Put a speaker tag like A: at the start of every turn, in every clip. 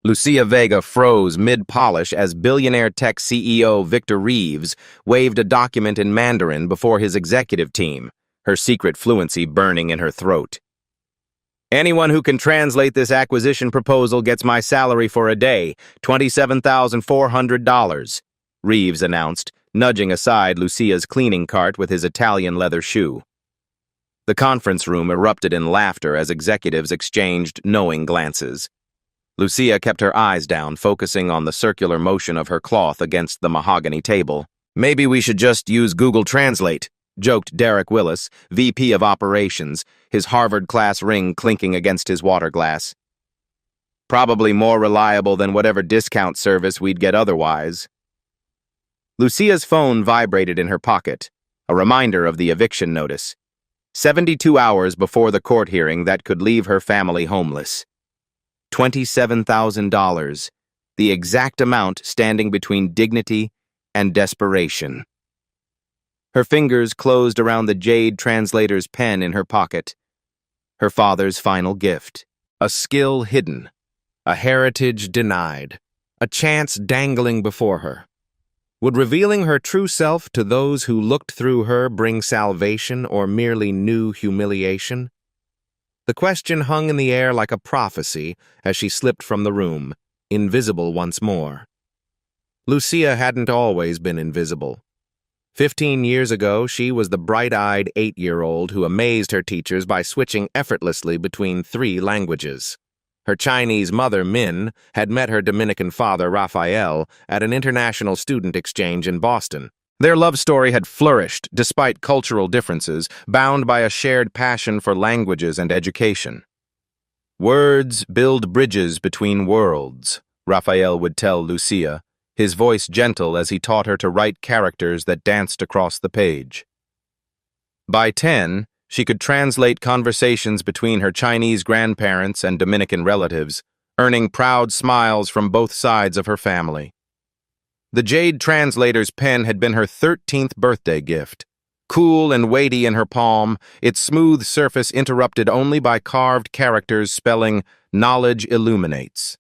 A: Lucia Vega froze mid-polish as billionaire tech CEO Victor Reeves waved a document in Mandarin before his executive team, her secret fluency burning in her throat. "Anyone who can translate this acquisition proposal gets my salary for a day, $27,400, Reeves announced, nudging aside Lucia's cleaning cart with his Italian leather shoe. The conference room erupted in laughter as executives exchanged knowing glances. Lucia kept her eyes down, focusing on the circular motion of her cloth against the mahogany table. "Maybe we should just use Google Translate," joked Derek Willis, VP of Operations, his Harvard-class ring clinking against his water glass. "Probably more reliable than whatever discount service we'd get otherwise." Lucia's phone vibrated in her pocket, a reminder of the eviction notice. 72 hours before the court hearing that could leave her family homeless. $27,000, the exact amount standing between dignity and desperation. Her fingers closed around the jade translator's pen in her pocket. Her father's final gift. A skill hidden, a heritage denied, a chance dangling before her. Would revealing her true self to those who looked through her bring salvation or merely new humiliation? The question hung in the air like a prophecy as she slipped from the room, invisible once more. Lucia hadn't always been invisible. 15 years ago, she was the bright-eyed 8-year-old who amazed her teachers by switching effortlessly between 3 languages. Her Chinese mother, Min, had met her Dominican father, Raphael, at an international student exchange in Boston. Their love story had flourished despite cultural differences, bound by a shared passion for languages and education. "Words build bridges between worlds," Raphael would tell Lucia, his voice gentle as he taught her to write characters that danced across the page. By 10, she could translate conversations between her Chinese grandparents and Dominican relatives, earning proud smiles from both sides of her family. The jade translator's pen had been her 13th birthday gift. Cool and weighty in her palm, its smooth surface interrupted only by carved characters spelling "Knowledge illuminates."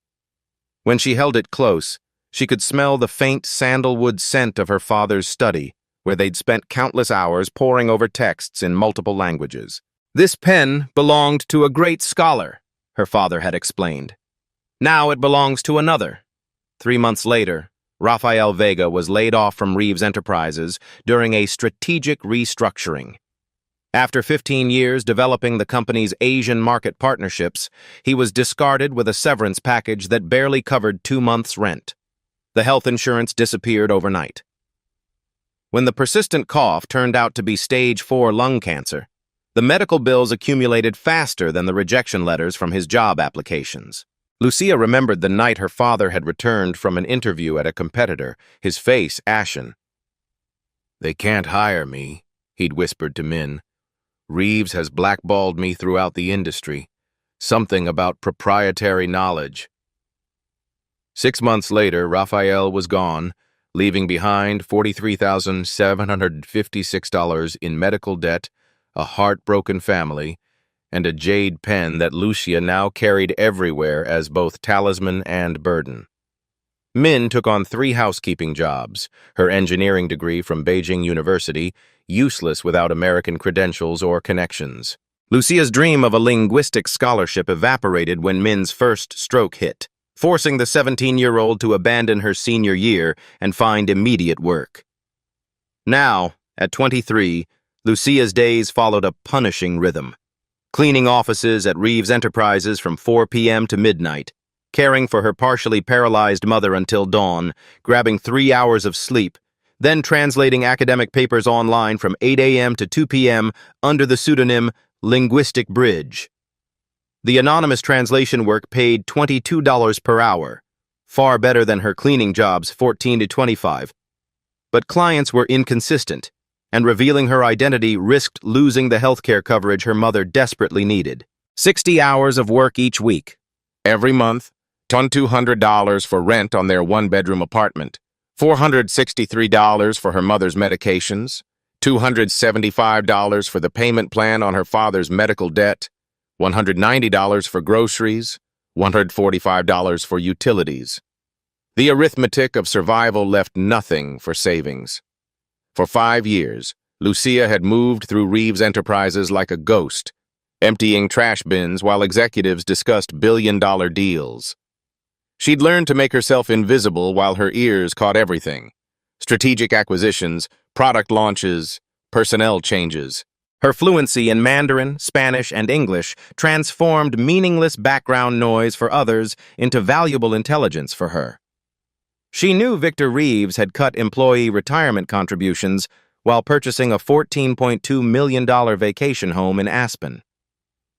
A: When she held it close, she could smell the faint sandalwood scent of her father's study, where they'd spent countless hours poring over texts in multiple languages. "This pen belonged to a great scholar," her father had explained. "Now it belongs to another." 3 months later, Raphael Vega was laid off from Reeves Enterprises during a strategic restructuring. After 15 years developing the company's Asian market partnerships, he was discarded with a severance package that barely covered 2 months' rent. The health insurance disappeared overnight. When the persistent cough turned out to be stage 4 lung cancer, the medical bills accumulated faster than the rejection letters from his job applications. Lucia remembered the night her father had returned from an interview at a competitor, his face ashen. "They can't hire me," he'd whispered to Min. "Reeves has blackballed me throughout the industry. Something about proprietary knowledge." 6 months later, Raphael was gone, leaving behind $43,756 in medical debt, a heartbroken family, and a jade pen that Lucia now carried everywhere as both talisman and burden. Min took on 3 housekeeping jobs, her engineering degree from Beijing University, useless without American credentials or connections. Lucia's dream of a linguistic scholarship evaporated when Min's first stroke hit, forcing the 17-year-old to abandon her senior year and find immediate work. Now, at 23, Lucia's days followed a punishing rhythm. Cleaning offices at Reeves Enterprises from 4 p.m. to midnight, caring for her partially paralyzed mother until dawn, grabbing 3 hours of sleep, then translating academic papers online from 8 a.m. to 2 p.m. under the pseudonym Linguistic Bridge. The anonymous translation work paid $22 per hour, far better than her cleaning job's $14 to $25. But clients were inconsistent, and revealing her identity risked losing the healthcare coverage her mother desperately needed. 60 hours of work each week. Every month, $2,200 for rent on their 1-bedroom apartment, $463 for her mother's medications, $275 for the payment plan on her father's medical debt, $190 for groceries, $145 for utilities. The arithmetic of survival left nothing for savings. For 5 years, Lucia had moved through Reeves Enterprises like a ghost, emptying trash bins while executives discussed billion-dollar deals. She'd learned to make herself invisible while her ears caught everything: strategic acquisitions, product launches, personnel changes. Her fluency in Mandarin, Spanish, and English transformed meaningless background noise for others into valuable intelligence for her. She knew Victor Reeves had cut employee retirement contributions while purchasing a $14.2 million vacation home in Aspen.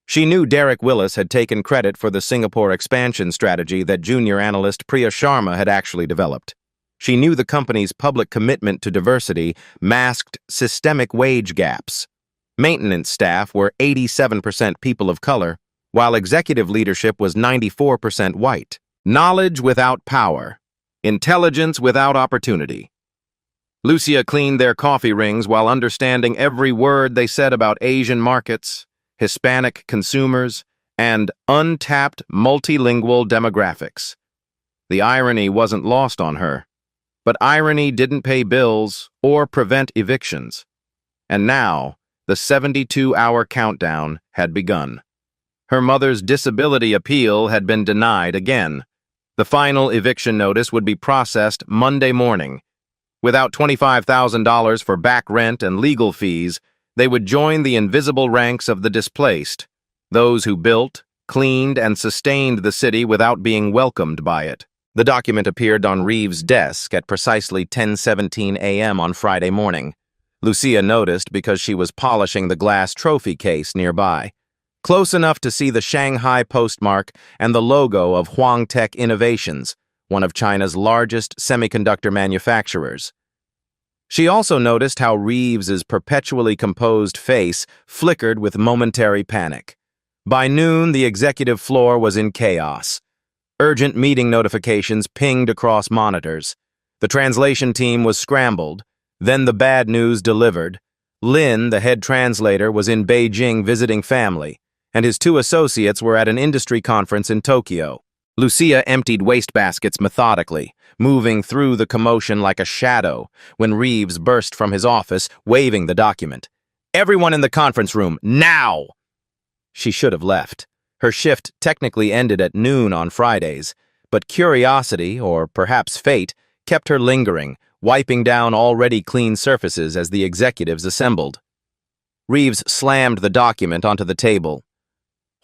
A: She knew Derek Willis had taken credit for the Singapore expansion strategy that junior analyst Priya Sharma had actually developed. She knew the company's public commitment to diversity masked systemic wage gaps. Maintenance staff were 87% people of color, while executive leadership was 94% white. Knowledge without power. Intelligence without opportunity. Lucia cleaned their coffee rings while understanding every word they said about Asian markets, Hispanic consumers, and untapped multilingual demographics. The irony wasn't lost on her, but irony didn't pay bills or prevent evictions. And now, the 72-hour countdown had begun. Her mother's disability appeal had been denied again. The final eviction notice would be processed Monday morning. Without $25,000 for back rent and legal fees, they would join the invisible ranks of the displaced, those who built, cleaned, and sustained the city without being welcomed by it. The document appeared on Reeves' desk at precisely 10:17 a.m. on Friday morning. Lucia noticed because she was polishing the glass trophy case nearby, close enough to see the Shanghai postmark and the logo of Huangtech Innovations, one of China's largest semiconductor manufacturers. She also noticed how Reeves's perpetually composed face flickered with momentary panic. By noon, the executive floor was in chaos. Urgent meeting notifications pinged across monitors. The translation team was scrambled. Then the bad news delivered. Lin, the head translator, was in Beijing visiting family, and his 2 associates were at an industry conference in Tokyo. Lucia emptied wastebaskets methodically, moving through the commotion like a shadow, when Reeves burst from his office, waving the document. "Everyone in the conference room, now!" She should have left. Her shift technically ended at noon on Fridays, but curiosity, or perhaps fate, kept her lingering, wiping down already clean surfaces as the executives assembled. Reeves slammed the document onto the table.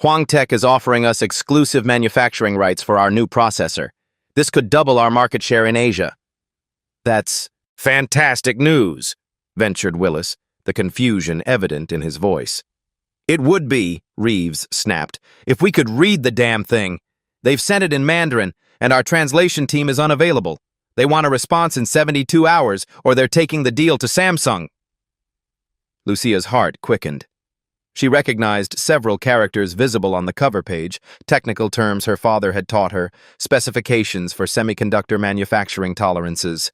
A: "Huangtech is offering us exclusive manufacturing rights for our new processor. This could double our market share in Asia." "That's fantastic news," ventured Willis, the confusion evident in his voice. "It would be," Reeves snapped, "if we could read the damn thing. They've sent it in Mandarin, and our translation team is unavailable. They want a response in 72 hours, or they're taking the deal to Samsung." Lucia's heart quickened. She recognized several characters visible on the cover page, technical terms her father had taught her, specifications for semiconductor manufacturing tolerances.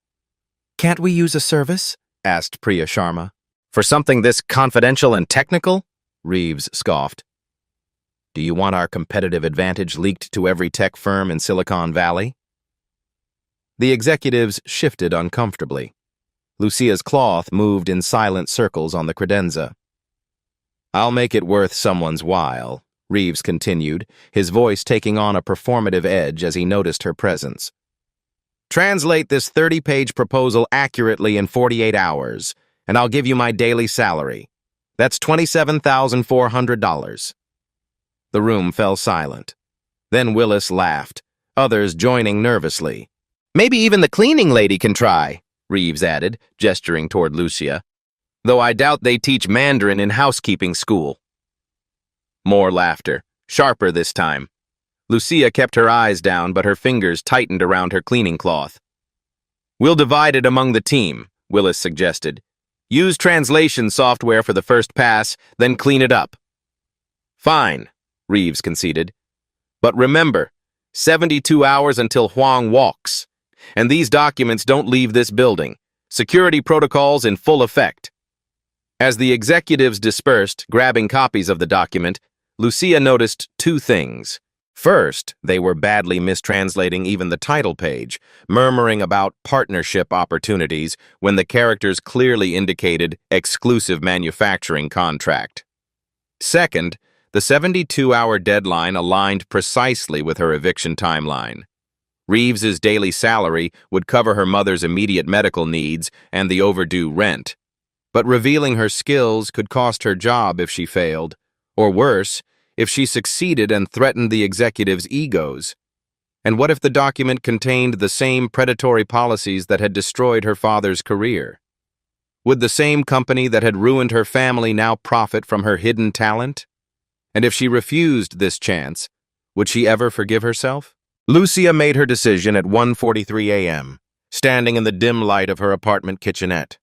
A: "Can't we use a service?" asked Priya Sharma. "For something this confidential and technical?" Reeves scoffed. "Do you want our competitive advantage leaked to every tech firm in Silicon Valley?" The executives shifted uncomfortably. Lucia's cloth moved in silent circles on the credenza. "I'll make it worth someone's while," Reeves continued, his voice taking on a performative edge as he noticed her presence. "Translate this 30-page proposal accurately in 48 hours, and I'll give you my daily salary. That's $27,400. The room fell silent. Then Willis laughed, others joining nervously. "Maybe even the cleaning lady can try," Reeves added, gesturing toward Lucia. "Though I doubt they teach Mandarin in housekeeping school." More laughter, sharper this time. Lucia kept her eyes down, but her fingers tightened around her cleaning cloth. "We'll divide it among the team," Willis suggested. "Use translation software for the first pass, then clean it up." "Fine," Reeves conceded. "But remember, 72 hours until Huang walks. And these documents don't leave this building. Security protocols in full effect." As the executives dispersed, grabbing copies of the document, Lucia noticed 2 things. First, they were badly mistranslating even the title page, murmuring about partnership opportunities when the characters clearly indicated exclusive manufacturing contract. Second, the 72-hour deadline aligned precisely with her eviction timeline. Reeves's daily salary would cover her mother's immediate medical needs and the overdue rent. But revealing her skills could cost her job if she failed, or worse, if she succeeded and threatened the executives' egos. And what if the document contained the same predatory policies that had destroyed her father's career? Would the same company that had ruined her family now profit from her hidden talent? And if she refused this chance, would she ever forgive herself? Lucia made her decision at 1:43 a.m., standing in the dim light of her apartment kitchenette.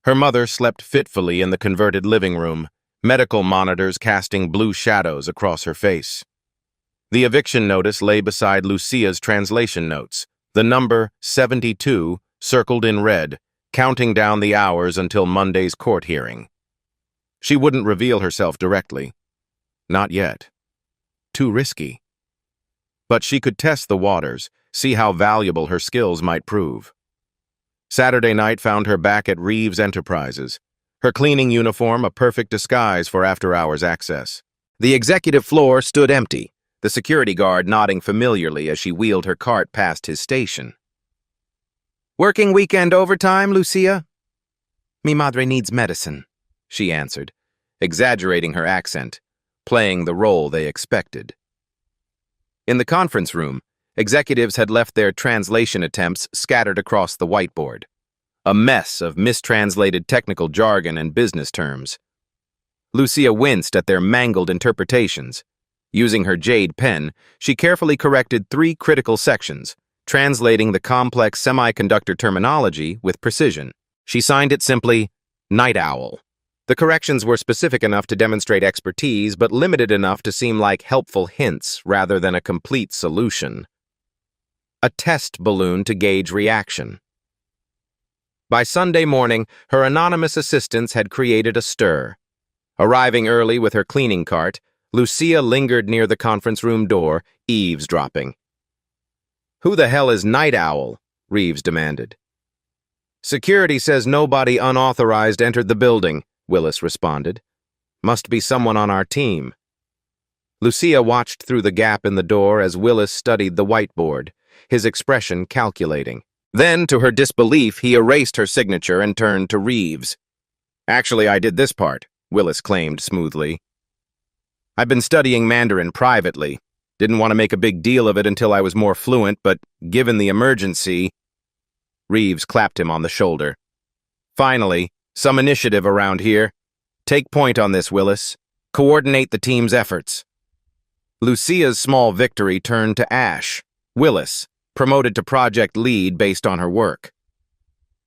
A: Her mother slept fitfully in the converted living room, medical monitors casting blue shadows across her face. The eviction notice lay beside Lucia's translation notes, the number 72 circled in red, counting down the hours until Monday's court hearing. She wouldn't reveal herself directly. Not yet. Too risky. But she could test the waters, see how valuable her skills might prove. Saturday night found her back at Reeves Enterprises, her cleaning uniform a perfect disguise for after-hours access. The executive floor stood empty, the security guard nodding familiarly as she wheeled her cart past his station. "Working weekend overtime, Lucia?" "Mi madre needs medicine," she answered, exaggerating her accent, playing the role they expected. In the conference room, executives had left their translation attempts scattered across the whiteboard, a mess of mistranslated technical jargon and business terms. Lucia winced at their mangled interpretations. Using her jade pen, she carefully corrected 3 critical sections, translating the complex semiconductor terminology with precision. She signed it simply, Night Owl. The corrections were specific enough to demonstrate expertise, but limited enough to seem like helpful hints rather than a complete solution. A test balloon to gauge reaction. By Sunday morning, her anonymous assistants had created a stir. Arriving early with her cleaning cart, Lucia lingered near the conference room door, eavesdropping. "Who the hell is Night Owl?" Reeves demanded. "Security says nobody unauthorized entered the building," Willis responded. "Must be someone on our team." Lucia watched through the gap in the door as Willis studied the whiteboard, his expression calculating. Then, to her disbelief, he erased her signature and turned to Reeves. "Actually, I did this part," Willis claimed smoothly. "I've been studying Mandarin privately. Didn't want to make a big deal of it until I was more fluent, but given the emergency..." Reeves clapped him on the shoulder. "Finally, some initiative around here. Take point on this, Willis. Coordinate the team's efforts." Lucia's small victory turned to ash. Willis, promoted to project lead based on her work.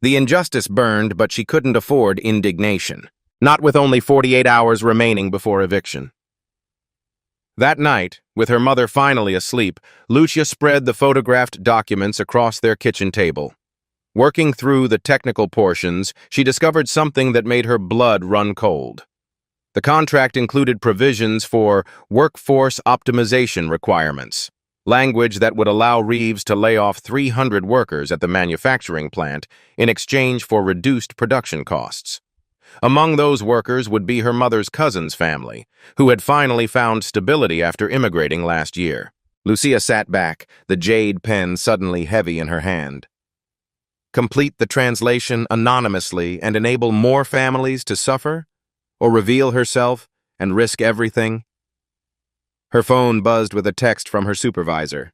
A: The injustice burned, but she couldn't afford indignation. Not with only 48 hours remaining before eviction. That night, with her mother finally asleep, Lucia spread the photographed documents across their kitchen table. Working through the technical portions, she discovered something that made her blood run cold. The contract included provisions for workforce optimization requirements, language that would allow Reeves to lay off 300 workers at the manufacturing plant in exchange for reduced production costs. Among those workers would be her mother's cousin's family, who had finally found stability after immigrating last year. Lucia sat back, the jade pen suddenly heavy in her hand. Complete the translation anonymously and enable more families to suffer? Or reveal herself and risk everything? Her phone buzzed with a text from her supervisor.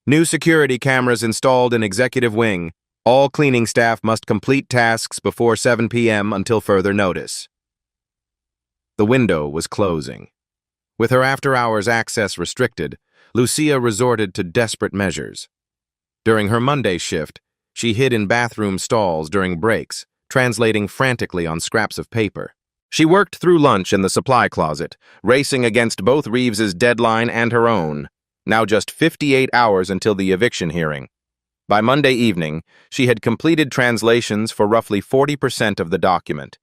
A: "New security cameras installed in executive wing. All cleaning staff must complete tasks before 7 p.m. until further notice." The window was closing. With her after-hours access restricted, Lucia resorted to desperate measures. During her Monday shift, she hid in bathroom stalls during breaks, translating frantically on scraps of paper. She worked through lunch in the supply closet, racing against both Reeves's deadline and her own, now just 58 hours until the eviction hearing. By Monday evening, she had completed translations for roughly 40% of the document.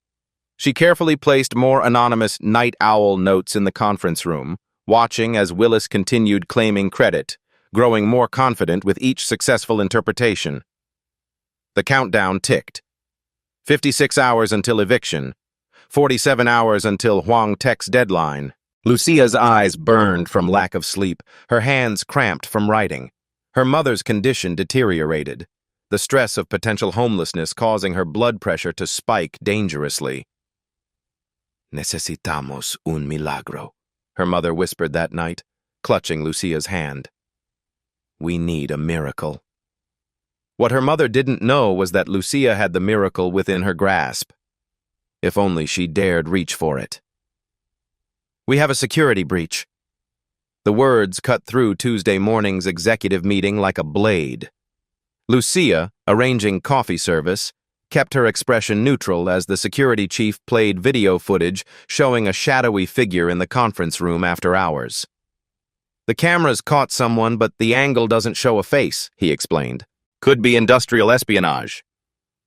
A: She carefully placed more anonymous night owl notes in the conference room, watching as Willis continued claiming credit, growing more confident with each successful interpretation. The countdown ticked. 56 hours until eviction, 47 hours until Huang Tech's deadline. Lucia's eyes burned from lack of sleep, her hands cramped from writing. Her mother's condition deteriorated, the stress of potential homelessness causing her blood pressure to spike dangerously. "Necesitamos un milagro," her mother whispered that night, clutching Lucia's hand. "We need a miracle." What her mother didn't know was that Lucia had the miracle within her grasp. If only she dared reach for it. "We have a security breach." The words cut through Tuesday morning's executive meeting like a blade. Lucia, arranging coffee service, kept her expression neutral as the security chief played video footage showing a shadowy figure in the conference room after hours. "The cameras caught someone, but the angle doesn't show a face," he explained. "Could be industrial espionage."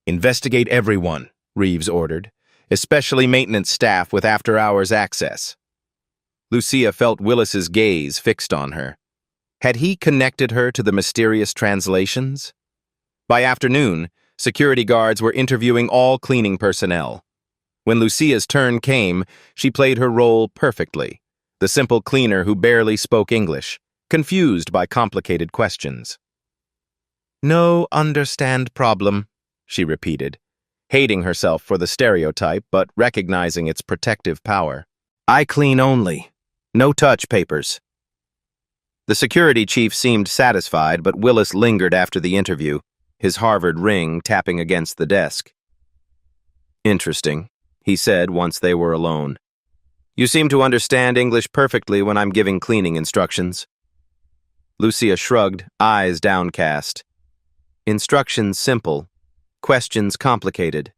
A: "Investigate everyone," Reeves ordered, "especially maintenance staff with after-hours access." Lucia felt Willis's gaze fixed on her. Had he connected her to the mysterious translations? By afternoon, security guards were interviewing all cleaning personnel. When Lucia's turn came, she played her role perfectly, the simple cleaner who barely spoke English, confused by complicated questions. "No understand problem," she repeated, hating herself for the stereotype but recognizing its protective power. "I clean only. No touch papers." The security chief seemed satisfied, but Willis lingered after the interview, his Harvard ring tapping against the desk. "Interesting," he said once they were alone. "You seem to understand English perfectly when I'm giving cleaning instructions." Lucia shrugged, eyes downcast. "Instructions simple, questions complicated."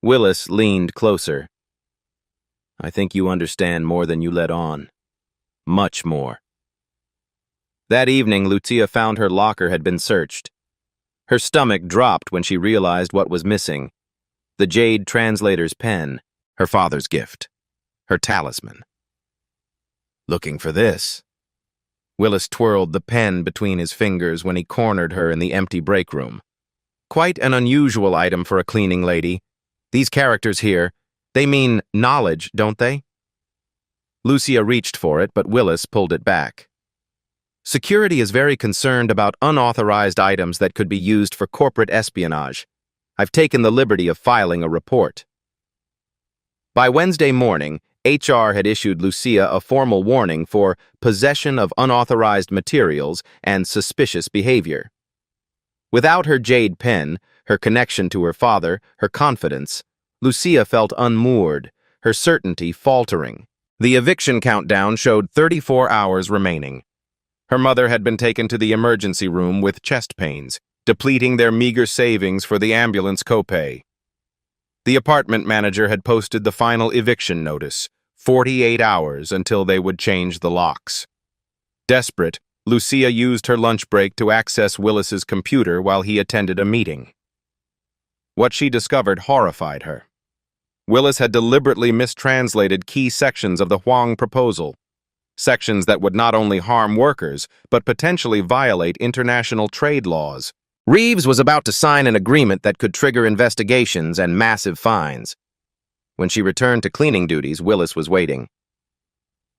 A: Willis leaned closer. "I think you understand more than you let on. Much more." That evening, Lucia found her locker had been searched. Her stomach dropped when she realized what was missing. The jade translator's pen, her father's gift, her talisman. "Looking for this?" Willis twirled the pen between his fingers when he cornered her in the empty break room. "Quite an unusual item for a cleaning lady. These characters here, they mean knowledge, don't they?" Lucia reached for it, but Willis pulled it back. "Security is very concerned about unauthorized items that could be used for corporate espionage. I've taken the liberty of filing a report." By Wednesday morning, HR had issued Lucia a formal warning for possession of unauthorized materials and suspicious behavior. Without her jade pen, her connection to her father, her confidence, Lucia felt unmoored, her certainty faltering. The eviction countdown showed 34 hours remaining. Her mother had been taken to the emergency room with chest pains, depleting their meager savings for the ambulance copay. The apartment manager had posted the final eviction notice, 48 hours until they would change the locks. Desperate, Lucia used her lunch break to access Willis's computer while he attended a meeting. What she discovered horrified her. Willis had deliberately mistranslated key sections of the Huang proposal, sections that would not only harm workers, but potentially violate international trade laws. Reeves was about to sign an agreement that could trigger investigations and massive fines. When she returned to cleaning duties, Willis was waiting.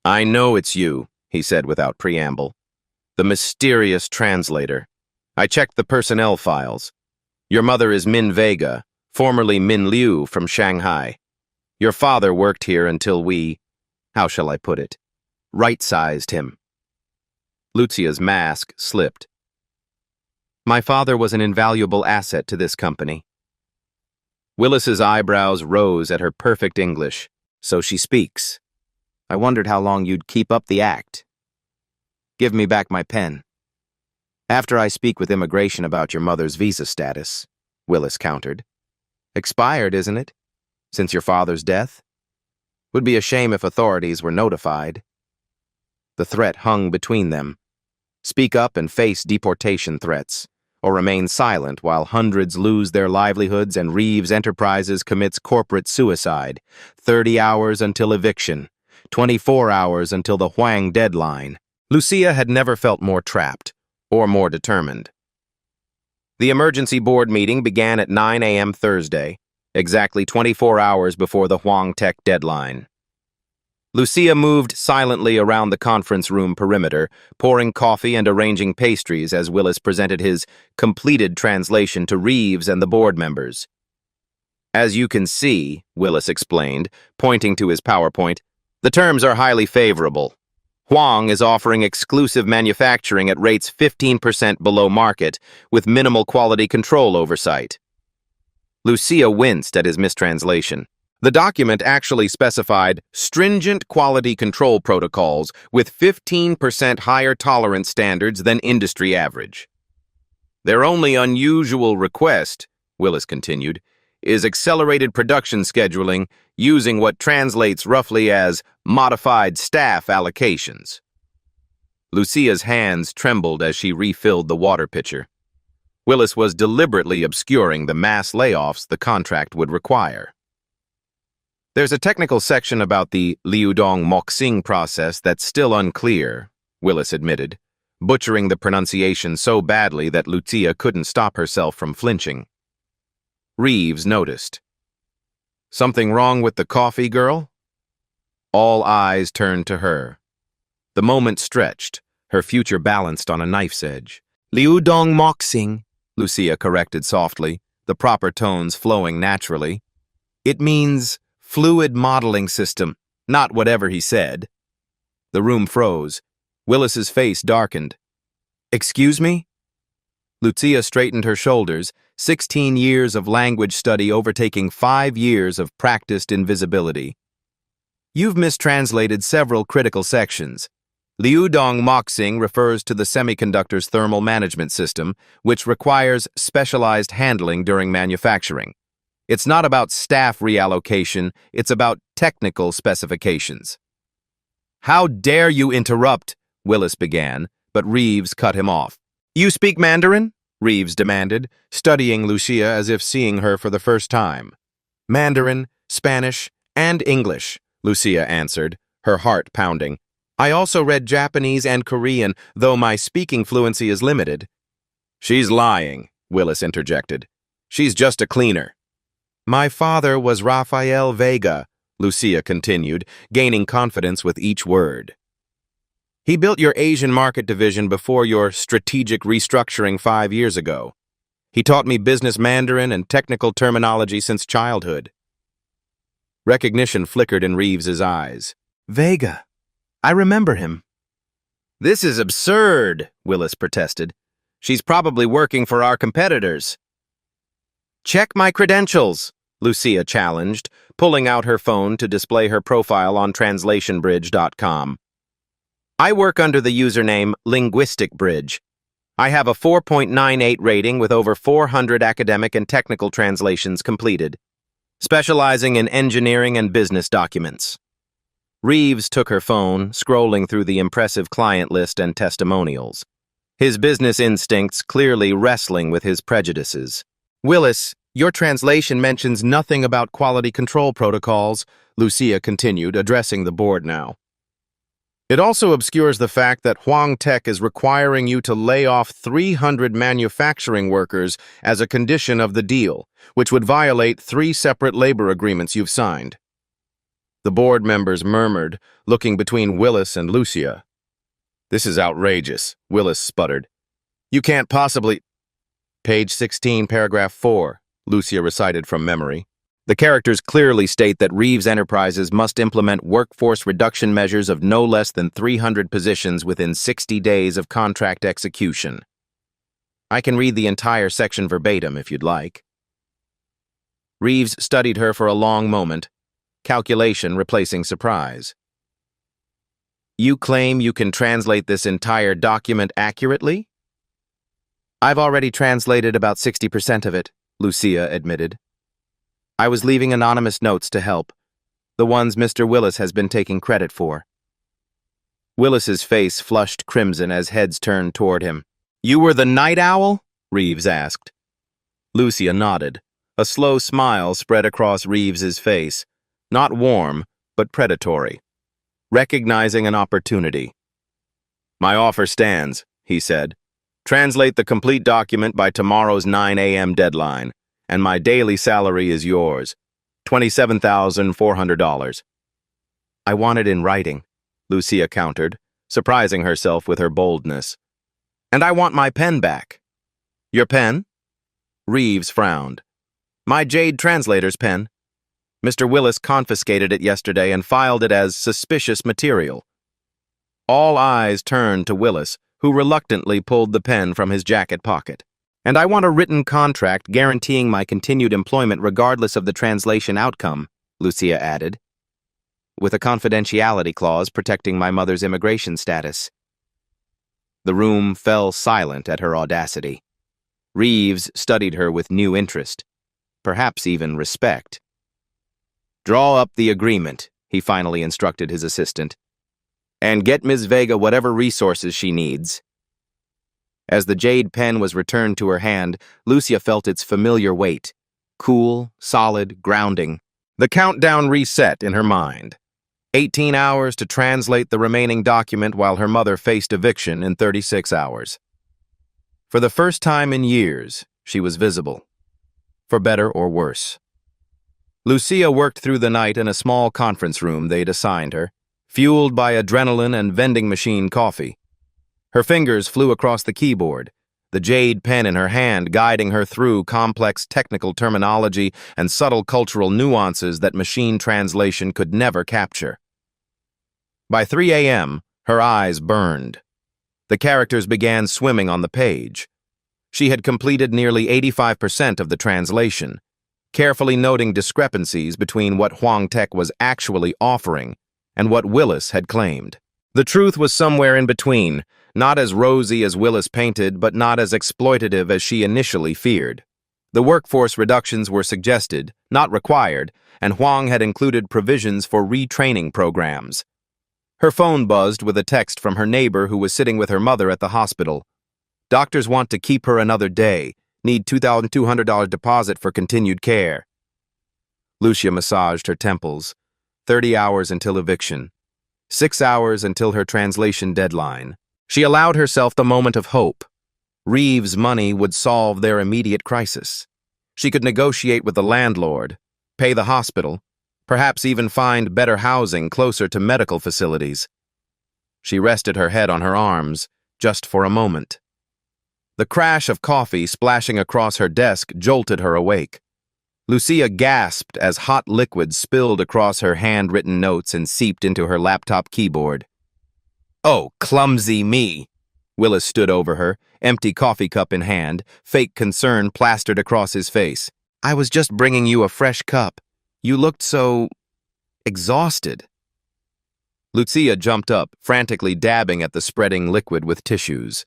A: "I know it's you," he said without preamble. "The mysterious translator. I checked the personnel files. Your mother is Min Vega, formerly Min Liu from Shanghai. Your father worked here until we, how shall I put it, right-sized him." Lucia's mask slipped. "My father was an invaluable asset to this company." Willis's eyebrows rose at her perfect English. "So she speaks. I wondered how long you'd keep up the act." "Give me back my pen." "After I speak with immigration about your mother's visa status," Willis countered. "Expired, isn't it? Since your father's death? Would be a shame if authorities were notified." The threat hung between them. Speak up and face deportation threats, or remain silent while hundreds lose their livelihoods and Reeves Enterprises commits corporate suicide. 30 hours until eviction. 24 hours until the Huang deadline. Lucia had never felt more trapped or more determined. The emergency board meeting began at 9 a.m. Thursday, exactly 24 hours before the Huang Tech deadline. Lucia moved silently around the conference room perimeter, pouring coffee and arranging pastries as Willis presented his completed translation to Reeves and the board members. As you can see, Willis explained, pointing to his PowerPoint, the terms are highly favorable. Huang is offering exclusive manufacturing at rates 15% below market, with minimal quality control oversight. Lucia winced at his mistranslation. The document actually specified stringent quality control protocols with 15% higher tolerance standards than industry average. Their only unusual request, Willis continued, is accelerated production scheduling using what translates roughly as modified staff allocations. Lucia's hands trembled as she refilled the water pitcher. Willis was deliberately obscuring the mass layoffs the contract would require. There's a technical section about the Liudong Moxing process that's still unclear, Willis admitted, butchering the pronunciation so badly that Lucia couldn't stop herself from flinching. Reeves noticed. Something wrong with the coffee, girl? All eyes turned to her. The moment stretched, her future balanced on a knife's edge. Liudong Moxing, Lucia corrected softly, the proper tones flowing naturally. It means fluid modeling system, not whatever he said. The room froze. Willis's face darkened. Excuse me? Lucia straightened her shoulders, 16 years of language study overtaking 5 years of practiced invisibility. You've mistranslated several critical sections. Liudong Moxing refers to the semiconductor's thermal management system, which requires specialized handling during manufacturing. It's not about staff reallocation, it's about technical specifications. How dare you interrupt, Willis began, but Reeves cut him off. You speak Mandarin? Reeves demanded, studying Lucia as if seeing her for the first time. Mandarin, Spanish, and English, Lucia answered, her heart pounding. I also read Japanese and Korean, though my speaking fluency is limited. She's lying, Willis interjected. She's just a cleaner. My father was Rafael Vega, Lucia continued, gaining confidence with each word. He built your Asian market division before your strategic restructuring 5 years ago. He taught me business Mandarin and technical terminology since childhood. Recognition flickered in Reeves's eyes. Vega. I remember him. This is absurd, Willis protested. She's probably working for our competitors. Check my credentials, Lucia challenged, pulling out her phone to display her profile on translationbridge.com. I work under the username Linguistic Bridge. I have a 4.98 rating with over 400 academic and technical translations completed, specializing in engineering and business documents. Reeves took her phone, scrolling through the impressive client list and testimonials, his business instincts clearly wrestling with his prejudices. Willis, your translation mentions nothing about quality control protocols, Lucia continued, addressing the board now. It also obscures the fact that Huang Tech is requiring you to lay off 300 manufacturing workers as a condition of the deal, which would violate 3 separate labor agreements you've signed. The board members murmured, looking between Willis and Lucia. This is outrageous, Willis sputtered. You can't possibly... Page 16, paragraph 4, Lucia recited from memory. The characters clearly state that Reeves Enterprises must implement workforce reduction measures of no less than 300 positions within 60 days of contract execution. I can read the entire section verbatim if you'd like. Reeves studied her for a long moment, calculation replacing surprise. You claim you can translate this entire document accurately? I've already translated about 60% of it, Lucia admitted. I was leaving anonymous notes to help, the ones Mr. Willis has been taking credit for. Willis's face flushed crimson as heads turned toward him. You were the night owl? Reeves asked. Lucia nodded. A slow smile spread across Reeves's face, not warm, but predatory. recognizing an opportunity. "My offer stands," he said. "Translate the complete document by tomorrow's 9 a.m. deadline, and my daily salary is yours, $27,400. "I want it in writing," Lucia countered, surprising herself with her boldness. "And I want my pen back." "Your pen?" Reeves frowned. "My Jade translator's pen. Mr. Willis confiscated it yesterday and filed it as suspicious material." All eyes turned to Willis, who reluctantly pulled the pen from his jacket pocket. "And I want a written contract guaranteeing my continued employment regardless of the translation outcome," Lucia added, "with a confidentiality clause protecting my mother's immigration status." The room fell silent at her audacity. Reeves studied her with new interest, perhaps even respect. "Draw up the agreement," he finally instructed his assistant, "and get Ms. Vega whatever resources she needs." As the jade pen was returned to her hand, Lucia felt its familiar weight, cool, solid, grounding. The countdown reset in her mind. 18 hours to translate the remaining document while her mother faced eviction in 36 hours. For the first time in years, she was visible, for better or worse. Lucia worked through the night in a small conference room they'd assigned her, fueled by adrenaline and vending machine coffee. Her fingers flew across the keyboard, the jade pen in her hand guiding her through complex technical terminology and subtle cultural nuances that machine translation could never capture. By 3 a.m., her eyes burned. The characters began swimming on the page. She had completed nearly 85% of the translation, carefully noting discrepancies between what Huang Tech was actually offering and what Willis had claimed. The truth was somewhere in between, not as rosy as Willis painted, but not as exploitative as she initially feared. The workforce reductions were suggested, not required, and Huang had included provisions for retraining programs. Her phone buzzed with a text from her neighbor who was sitting with her mother at the hospital. "Doctors want to keep her another day. Need $2,200 deposit for continued care." Lucia massaged her temples. 30 hours until eviction. 6 hours until her translation deadline. She allowed herself the moment of hope. Reeves' money would solve their immediate crisis. She could negotiate with the landlord, pay the hospital, perhaps even find better housing closer to medical facilities. She rested her head on her arms, just for a moment. The crash of coffee splashing across her desk jolted her awake. Lucia gasped as hot liquid spilled across her handwritten notes and seeped into her laptop keyboard. "Oh, clumsy me!" Willis stood over her, empty coffee cup in hand, fake concern plastered across his face. "I was just bringing you a fresh cup. You looked so exhausted." Lucia jumped up, frantically dabbing at the spreading liquid with tissues.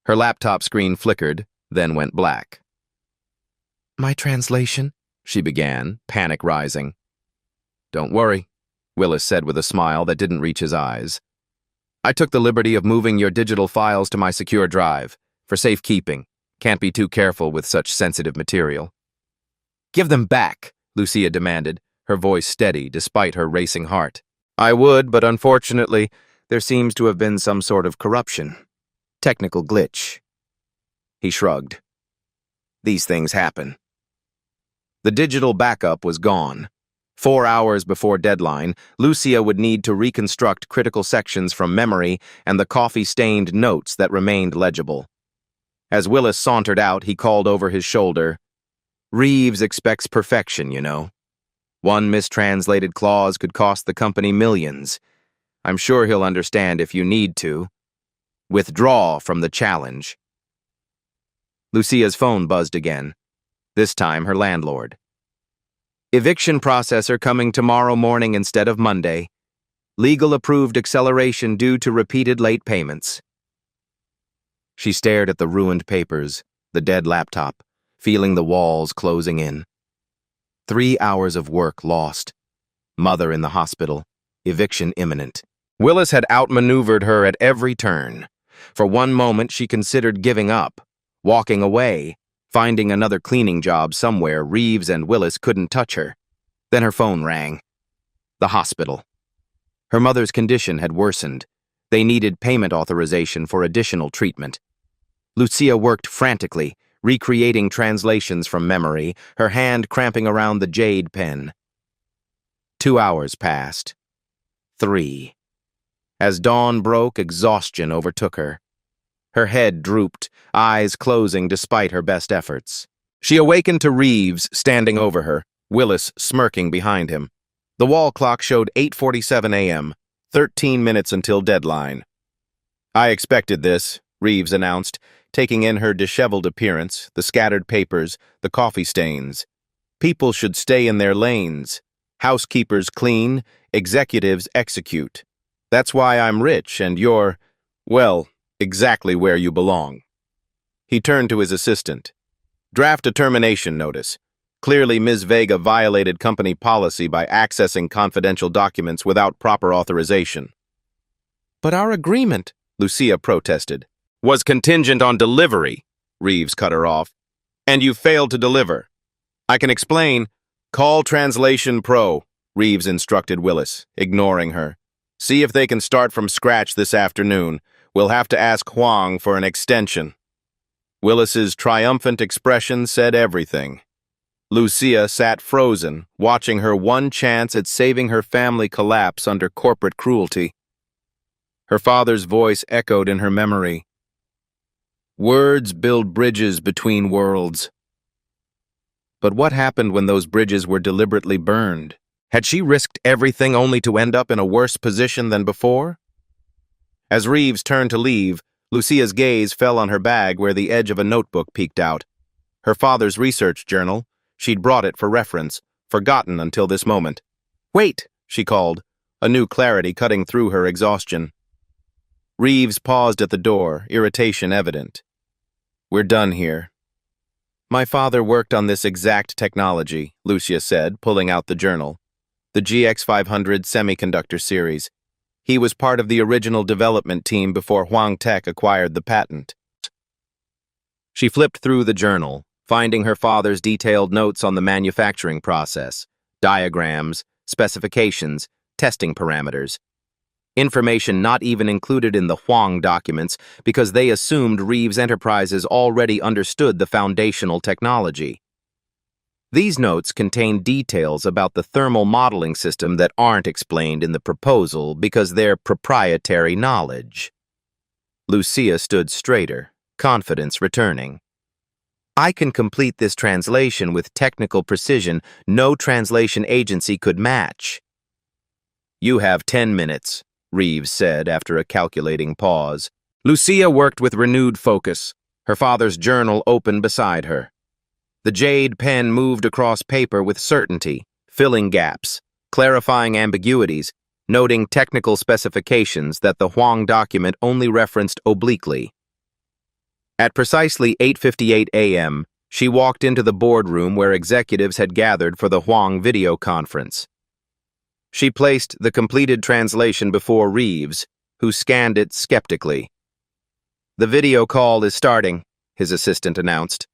A: Her laptop screen flickered, then went black. "My translation?" she began, panic rising. "Don't worry," Willis said with a smile that didn't reach his eyes. "I took the liberty of moving your digital files to my secure drive, for safekeeping. Can't be too careful with such sensitive material." "Give them back," Lucia demanded, her voice steady despite her racing heart. "I would, but unfortunately, there seems to have been some sort of corruption. Technical glitch." He shrugged. "These things happen." The digital backup was gone. 4 hours before deadline, Lucia would need to reconstruct critical sections from memory and the coffee-stained notes that remained legible. As Willis sauntered out, he called over his shoulder, "Reeves expects perfection, you know. One mistranslated clause could cost the company millions. I'm sure he'll understand if you need to. Withdraw from the challenge." Lucia's phone buzzed again, this time her landlord. "Eviction processor coming tomorrow morning instead of Monday. Legal approved acceleration due to repeated late payments." She stared at the ruined papers, the dead laptop, feeling the walls closing in. 3 hours of work lost. Mother in the hospital. Eviction imminent. Willis had outmaneuvered her at every turn. For one moment, she considered giving up, walking away, finding another cleaning job somewhere Reeves and Willis couldn't touch her. Then her phone rang. The hospital. Her mother's condition had worsened. They needed payment authorization for additional treatment. Lucia worked frantically, recreating translations from memory, her hand cramping around the jade pen. 2 hours passed. 3. As dawn broke, exhaustion overtook her. Her head drooped, eyes closing despite her best efforts. She awakened to Reeves standing over her, Willis smirking behind him. The wall clock showed 8:47 a.m., 13 minutes until deadline. "I expected this," Reeves announced, taking in her disheveled appearance, the scattered papers, the coffee stains. "People should stay in their lanes. Housekeepers clean, executives execute. That's why I'm rich and you're, well, exactly where you belong." He turned to his assistant. "Draft a termination notice. Clearly, Ms. Vega violated company policy by accessing confidential documents without proper authorization." "But our agreement," Lucia protested, "was contingent on delivery," Reeves cut her off. "And you failed to deliver. I can explain. Call Translation Pro," Reeves instructed Willis, ignoring her. "See if they can start from scratch this afternoon. We'll have to ask Huang for an extension." Willis's triumphant expression said everything. Lucia sat frozen, watching her one chance at saving her family collapse under corporate cruelty. Her father's voice echoed in her memory. "Words build bridges between worlds." But what happened when those bridges were deliberately burned? Had she risked everything only to end up in a worse position than before? As Reeves turned to leave, Lucia's gaze fell on her bag where the edge of a notebook peeked out. Her father's research journal. She'd brought it for reference, forgotten until this moment. "Wait," she called, a new clarity cutting through her exhaustion. Reeves paused at the door, irritation evident. "We're done here." "My father worked on this exact technology," Lucia said, pulling out the journal. "The GX500 semiconductor series. He was part of the original development team before Huang Tech acquired the patent." She flipped through the journal, finding her father's detailed notes on the manufacturing process, diagrams, specifications, testing parameters. Information not even included in the Huang documents because they assumed Reeves Enterprises already understood the foundational technology. These notes contain details about the thermal modeling system that aren't explained in the proposal because they're proprietary knowledge. Lucia stood straighter, confidence returning. "I can complete this translation with technical precision no translation agency could match." "You have 10 minutes, Reeves said after a calculating pause. Lucia worked with renewed focus, her father's journal open beside her. The jade pen moved across paper with certainty, filling gaps, clarifying ambiguities, noting technical specifications that the Huang document only referenced obliquely. At precisely 8:58 a.m., she walked into the boardroom where executives had gathered for the Huang video conference. She placed the completed translation before Reeves, who scanned it skeptically. "The video call is starting," his assistant announced.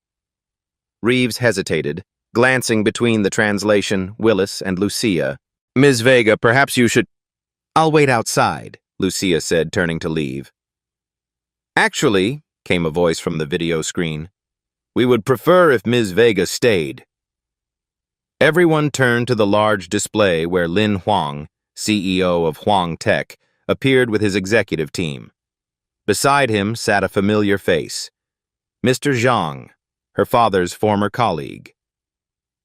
A: Reeves hesitated, glancing between the translation, Willis, and Lucia. "Ms. Vega, perhaps you should—" "I'll wait outside," Lucia said, turning to leave. "Actually," came a voice from the video screen, "we would prefer if Ms. Vega stayed." Everyone turned to the large display where Lin Huang, CEO of Huang Tech, appeared with his executive team. Beside him sat a familiar face, Mr. Zhang, her father's former colleague.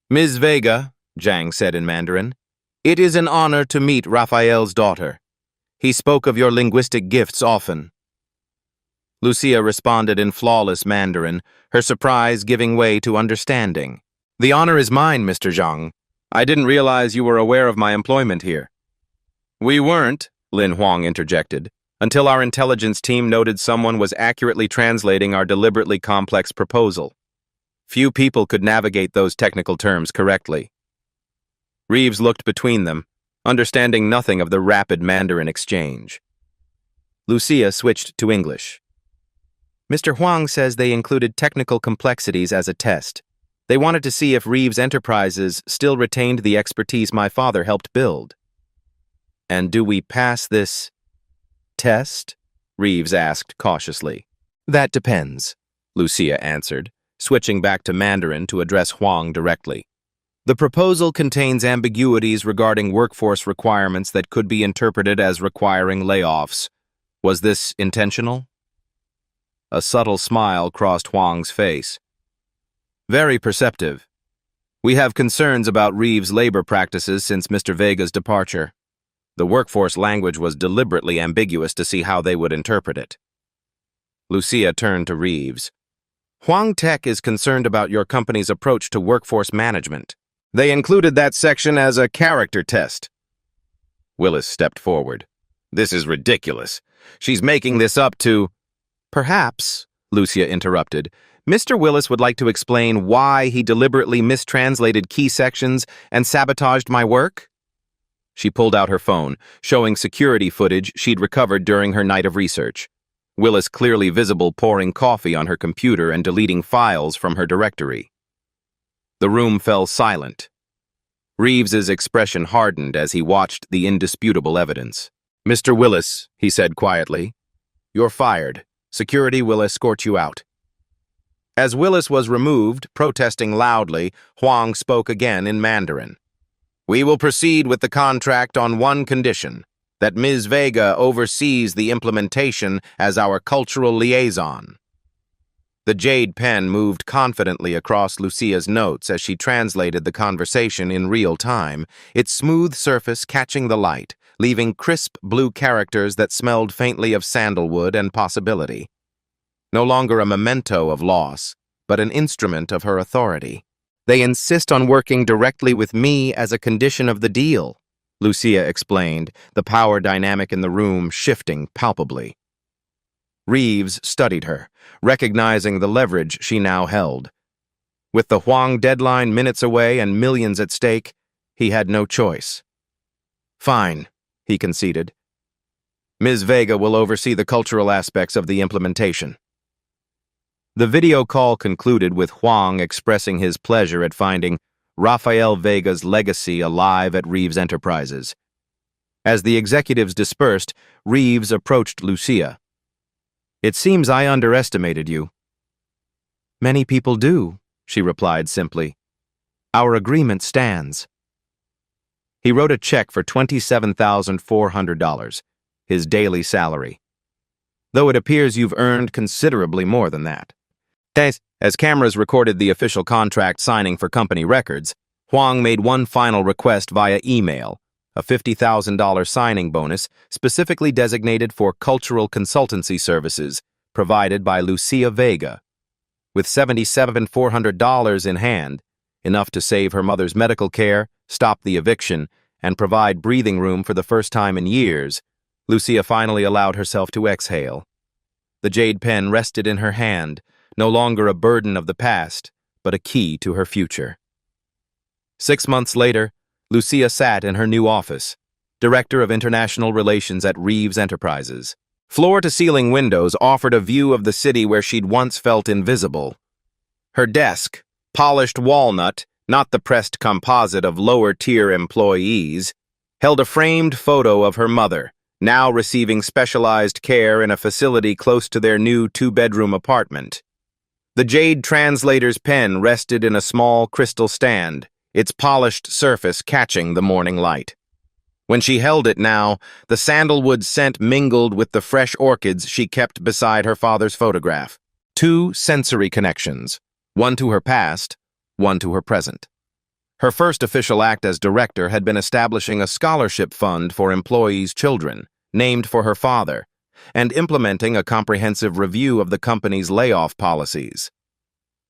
A: "Ms. Vega," Zhang said in Mandarin, "it is an honor to meet Raphael's daughter. He spoke of your linguistic gifts often." Lucia responded in flawless Mandarin, her surprise giving way to understanding. "The honor is mine, Mr. Zhang. I didn't realize you were aware of my employment here." "We weren't," Lin Huang interjected, "until our intelligence team noted someone was accurately translating our deliberately complex proposal. Few people could navigate those technical terms correctly." Reeves looked between them, understanding nothing of the rapid Mandarin exchange. Lucia switched to English. "Mr. Huang says they included technical complexities as a test. They wanted to see if Reeves Enterprises still retained the expertise my father helped build." And do we pass this test? Reeves asked cautiously. That depends, Lucia answered, switching back to Mandarin to address Huang directly. The proposal contains ambiguities regarding workforce requirements that could be interpreted as requiring layoffs. Was this intentional? A subtle smile crossed Huang's face. Very perceptive. We have concerns about Reeves' labor practices since Mr. Vega's departure. The workforce language was deliberately ambiguous to see how they would interpret it. Lucia turned to Reeves. Huang Tech is concerned about your company's approach to workforce management. They included that section as a character test. Willis stepped forward. This is ridiculous. She's making this up to... Perhaps, Lucia interrupted, Mr. Willis would like to explain why he deliberately mistranslated key sections and sabotaged my work? She pulled out her phone, showing security footage she'd recovered during her night of research. Willis clearly visible pouring coffee on her computer and deleting files from her directory. The room fell silent. Reeves's expression hardened as he watched the indisputable evidence. Mr. Willis, he said quietly, you're fired. Security will escort you out. As Willis was removed, protesting loudly, Huang spoke again in Mandarin. We will proceed with the contract on one condition, that Ms. Vega oversees the implementation as our cultural liaison. The jade pen moved confidently across Lucia's notes as she translated the conversation in real time, its smooth surface catching the light, leaving crisp blue characters that smelled faintly of sandalwood and possibility. No longer a memento of loss, but an instrument of her authority. They insist on working directly with me as a condition of the deal, Lucia explained, the power dynamic in the room shifting palpably. Reeves studied her, recognizing the leverage she now held. With the Huang deadline minutes away and millions at stake, he had no choice. Fine, he conceded. Ms. Vega will oversee the cultural aspects of the implementation. The video call concluded with Huang expressing his pleasure at finding Rafael Vega's legacy alive at Reeves Enterprises. As the executives dispersed, Reeves approached Lucia. It seems I underestimated you. Many people do, she replied simply. Our agreement stands. He wrote a check for $27,400, his daily salary. Though it appears you've earned considerably more than that. As cameras recorded the official contract signing for company records, Huang made one final request via email, a $50,000 signing bonus specifically designated for cultural consultancy services provided by Lucia Vega. With $77,400 in hand, enough to save her mother's medical care, stop the eviction, and provide breathing room for the first time in years, Lucia finally allowed herself to exhale. The jade pen rested in her hand, no longer a burden of the past, but a key to her future. 6 months later, Lucia sat in her new office, Director of International Relations at Reeves Enterprises. Floor-to-ceiling windows offered a view of the city where she'd once felt invisible. Her desk, polished walnut, not the pressed composite of lower-tier employees, held a framed photo of her mother, now receiving specialized care in a facility close to their new 2-bedroom apartment. The jade translator's pen rested in a small crystal stand, its polished surface catching the morning light. When she held it now, the sandalwood scent mingled with the fresh orchids she kept beside her father's photograph. 2 sensory connections, one to her past, one to her present. Her first official act as director had been establishing a scholarship fund for employees' children, named for her father, and implementing a comprehensive review of the company's layoff policies.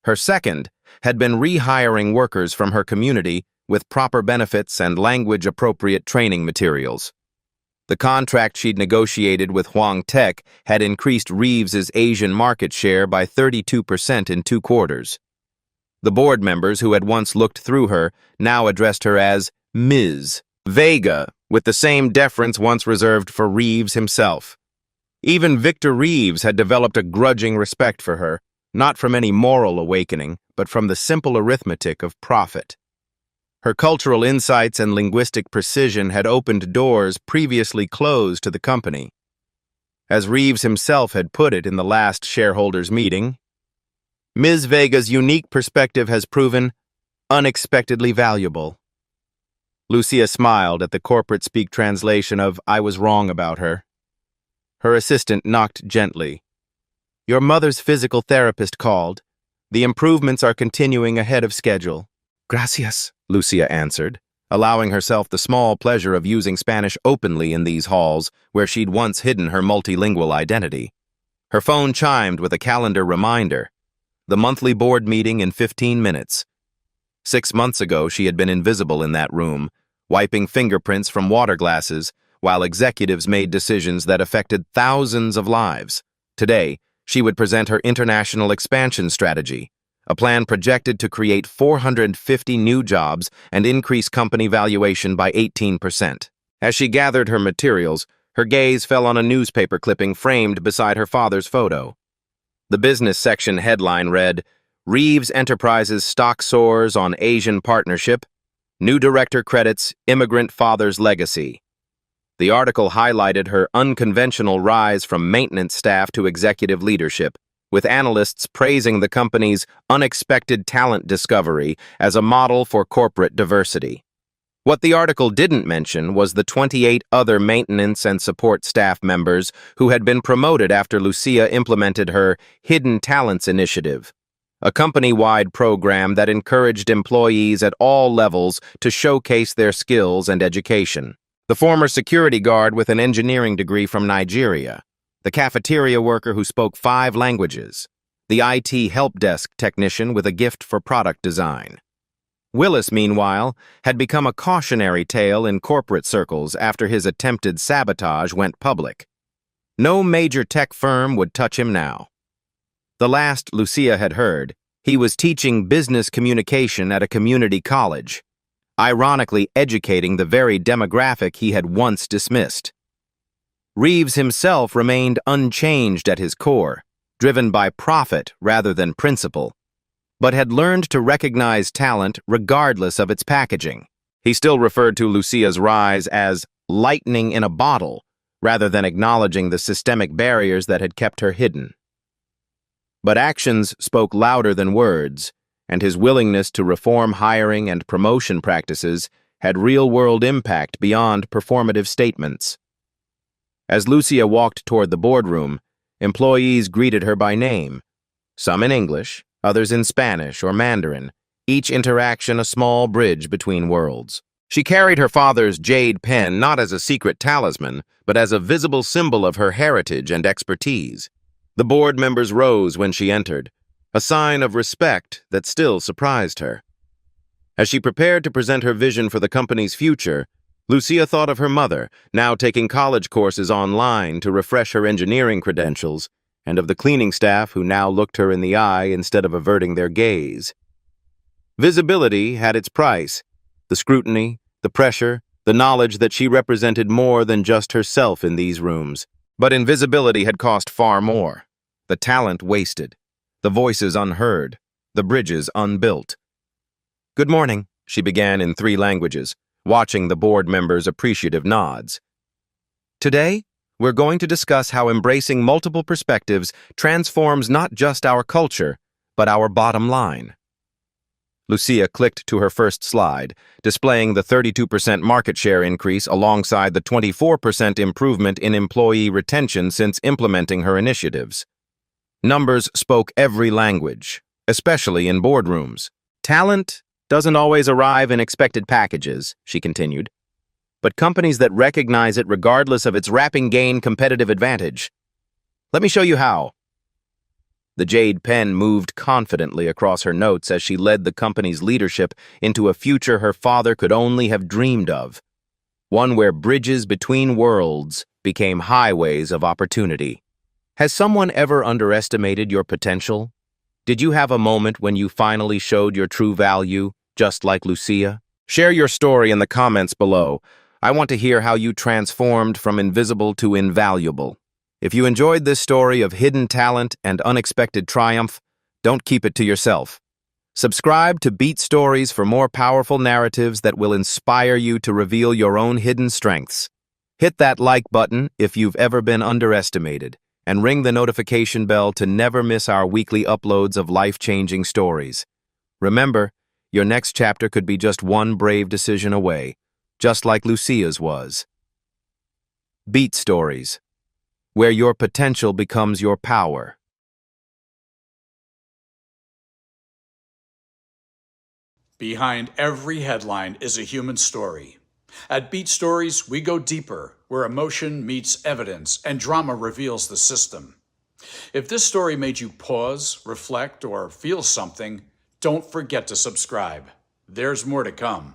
A: Her second had been rehiring workers from her community with proper benefits and language-appropriate training materials. The contract she'd negotiated with Huang Tech had increased Reeves's Asian market share by 32% in 2 quarters. The board members who had once looked through her now addressed her as Ms. Vega, with the same deference once reserved for Reeves himself. Even Victor Reeves had developed a grudging respect for her, not from any moral awakening, but from the simple arithmetic of profit. Her cultural insights and linguistic precision had opened doors previously closed to the company. As Reeves himself had put it in the last shareholders' meeting, Ms. Vega's unique perspective has proven unexpectedly valuable. Lucia smiled at the corporate speak translation of "I was wrong about her." Her assistant knocked gently. "Your mother's physical therapist called. The improvements are continuing ahead of schedule." "Gracias," Lucia answered, allowing herself the small pleasure of using Spanish openly in these halls where she'd once hidden her multilingual identity. Her phone chimed with a calendar reminder. The monthly board meeting in 15 minutes. 6 months ago, she had been invisible in that room, wiping fingerprints from water glasses while executives made decisions that affected thousands of lives. Today, she would present her international expansion strategy, a plan projected to create 450 new jobs and increase company valuation by 18%. As she gathered her materials, her gaze fell on a newspaper clipping framed beside her father's photo. The business section headline read, "Reeves Enterprises stock soars on Asian partnership. New director credits immigrant father's legacy." The article highlighted her unconventional rise from maintenance staff to executive leadership, with analysts praising the company's unexpected talent discovery as a model for corporate diversity. What the article didn't mention was the 28 other maintenance and support staff members who had been promoted after Lucia implemented her Hidden Talents Initiative, a company-wide program that encouraged employees at all levels to showcase their skills and education. The former security guard with an engineering degree from Nigeria, the cafeteria worker who spoke 5 languages, the IT help desk technician with a gift for product design. Willis, meanwhile, had become a cautionary tale in corporate circles after his attempted sabotage went public. No major tech firm would touch him now. The last Lucia had heard, he was teaching business communication at a community college, ironically educating the very demographic he had once dismissed. Reeves himself remained unchanged at his core, driven by profit rather than principle, but had learned to recognize talent regardless of its packaging. He still referred to Lucia's rise as lightning in a bottle, rather than acknowledging the systemic barriers that had kept her hidden. But actions spoke louder than words, and his willingness to reform hiring and promotion practices had real-world impact beyond performative statements. As Lucia walked toward the boardroom, employees greeted her by name, some in English, others in Spanish or Mandarin, each interaction a small bridge between worlds. She carried her father's jade pen not as a secret talisman, but as a visible symbol of her heritage and expertise. The board members rose when she entered, a sign of respect that still surprised her. As she prepared to present her vision for the company's future, Lucia thought of her mother, now taking college courses online to refresh her engineering credentials, and of the cleaning staff who now looked her in the eye instead of averting their gaze. Visibility had its price, the scrutiny, the pressure, the knowledge that she represented more than just herself in these rooms. But invisibility had cost far more. The talent wasted, the voices unheard, the bridges unbuilt. "Good morning," she began in 3 languages, watching the board members' appreciative nods. "Today, we're going to discuss how embracing multiple perspectives transforms not just our culture, but our bottom line." Lucia clicked to her first slide, displaying the 32% market share increase alongside the 24% improvement in employee retention since implementing her initiatives. Numbers spoke every language, especially in boardrooms. "Talent doesn't always arrive in expected packages," she continued, "but companies that recognize it regardless of its wrapping gain competitive advantage. Let me show you how." The jade pen moved confidently across her notes as she led the company's leadership into a future her father could only have dreamed of, one where bridges between worlds became highways of opportunity. Has someone ever underestimated your potential? Did you have a moment when you finally showed your true value, just like Lucia? Share your story in the comments below. I want to hear how you transformed from invisible to invaluable. If you enjoyed this story of hidden talent and unexpected triumph, don't keep it to yourself. Subscribe to Beat Stories for more powerful narratives that will inspire you to reveal your own hidden strengths. Hit that like button if you've ever been underestimated, and ring the notification bell to never miss our weekly uploads of life-changing stories. Remember, your next chapter could be just one brave decision away, just like Lucia's was. Beat Stories, where your potential becomes your power.
B: Behind every headline is a human story. At Beat Stories, we go deeper, where emotion meets evidence and drama reveals the system. If this story made you pause, reflect, or feel something, don't forget to subscribe. There's more to come.